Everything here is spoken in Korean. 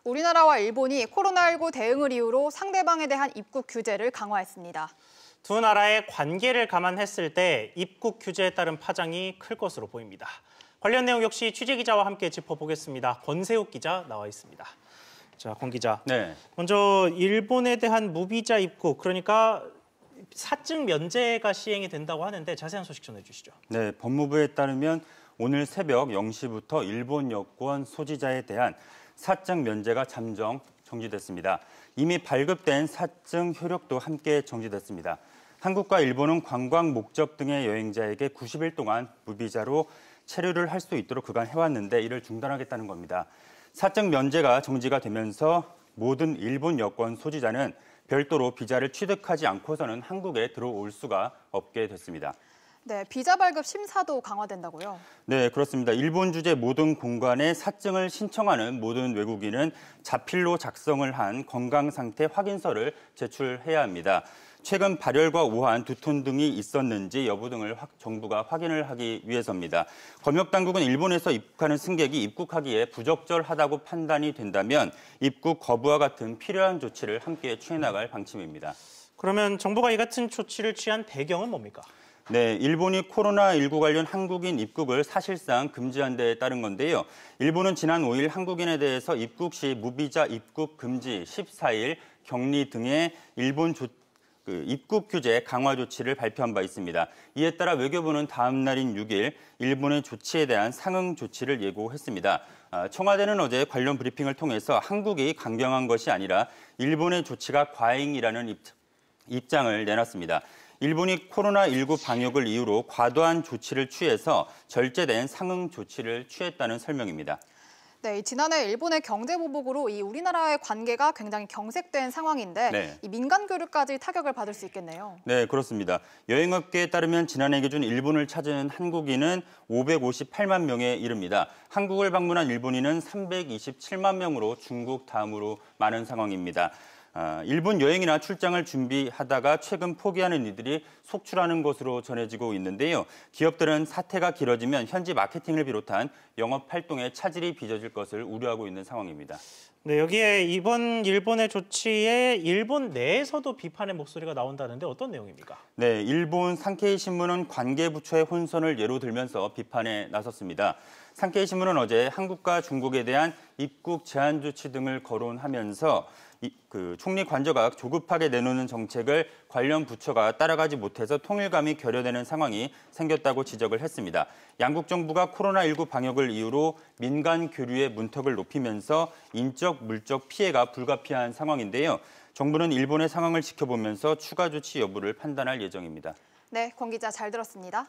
우리나라와 일본이 코로나19 대응을 이유로 상대방에 대한 입국 규제를 강화했습니다. 두 나라의 관계를 감안했을 때 입국 규제에 따른 파장이 클 것으로 보입니다. 관련 내용 역시 취재기자와 함께 짚어보겠습니다. 권세욱 기자 나와 있습니다. 자, 권 기자. 네. 먼저 일본에 대한 무비자 입국, 그러니까 사증 면제가 시행이 된다고 하는데 자세한 소식 전해주시죠. 네, 법무부에 따르면 오늘 새벽 0시부터 일본 여권 소지자에 대한 사증 면제가 잠정 정지됐습니다. 이미 발급된 사증 효력도 함께 정지됐습니다. 한국과 일본은 관광 목적 등의 여행자에게 90일 동안 무비자로 체류를 할 수 있도록 그간 해왔는데 이를 중단하겠다는 겁니다. 사증 면제가 정지가 되면서 모든 일본 여권 소지자는 별도로 비자를 취득하지 않고서는 한국에 들어올 수가 없게 됐습니다. 네, 비자 발급 심사도 강화된다고요? 네, 그렇습니다. 일본 주재 모든 공관에 사증을 신청하는 모든 외국인은 자필로 작성을 한 건강 상태 확인서를 제출해야 합니다. 최근 발열과 오한, 두통 등이 있었는지 여부 등을 정부가 확인을 하기 위해서입니다. 검역당국은 일본에서 입국하는 승객이 입국하기에 부적절하다고 판단이 된다면 입국 거부와 같은 필요한 조치를 함께 취해나갈 방침입니다. 그러면 정부가 이 같은 조치를 취한 배경은 뭡니까? 네, 일본이 코로나19 관련 한국인 입국을 사실상 금지한 데에 따른 건데요. 일본은 지난 5일 한국인에 대해서 입국 시 무비자 입국 금지 14일 격리 등의 일본 입국 규제 강화 조치를 발표한 바 있습니다. 이에 따라 외교부는 다음 날인 6일 일본의 조치에 대한 상응 조치를 예고했습니다. 청와대는 어제 관련 브리핑을 통해서 한국이 강경한 것이 아니라 일본의 조치가 과잉이라는 입장을 내놨습니다. 일본이 코로나19 방역을 이유로 과도한 조치를 취해서 절제된 상응 조치를 취했다는 설명입니다. 네, 지난해 일본의 경제 보복으로 우리나라의 관계가 굉장히 경색된 상황인데 네. 이 민간 교류까지 타격을 받을 수 있겠네요. 네, 그렇습니다. 여행업계에 따르면 지난해 기준 일본을 찾은 한국인은 558만 명에 이릅니다. 한국을 방문한 일본인은 327만 명으로 중국 다음으로 많은 상황입니다. 일본 여행이나 출장을 준비하다가 최근 포기하는 이들이 속출하는 것으로 전해지고 있는데요. 기업들은 사태가 길어지면 현지 마케팅을 비롯한 영업 활동에 차질이 빚어질 것을 우려하고 있는 상황입니다. 네, 여기에 이번 일본의 조치에 일본 내에서도 비판의 목소리가 나온다는데 어떤 내용입니까? 네, 일본 산케이 신문은 관계부처의 혼선을 예로 들면서 비판에 나섰습니다. 산케이 신문은 어제 한국과 중국에 대한 입국 제한 조치 등을 거론하면서 총리 관저가 조급하게 내놓는 정책을 관련 부처가 따라가지 못해서 통일감이 결여되는 상황이 생겼다고 지적을 했습니다. 양국 정부가 코로나19 방역을 이유로 민간 교류의 문턱을 높이면서 인적, 물적 피해가 불가피한 상황인데요. 정부는 일본의 상황을 지켜보면서 추가 조치 여부를 판단할 예정입니다. 네, 권 기자 잘 들었습니다.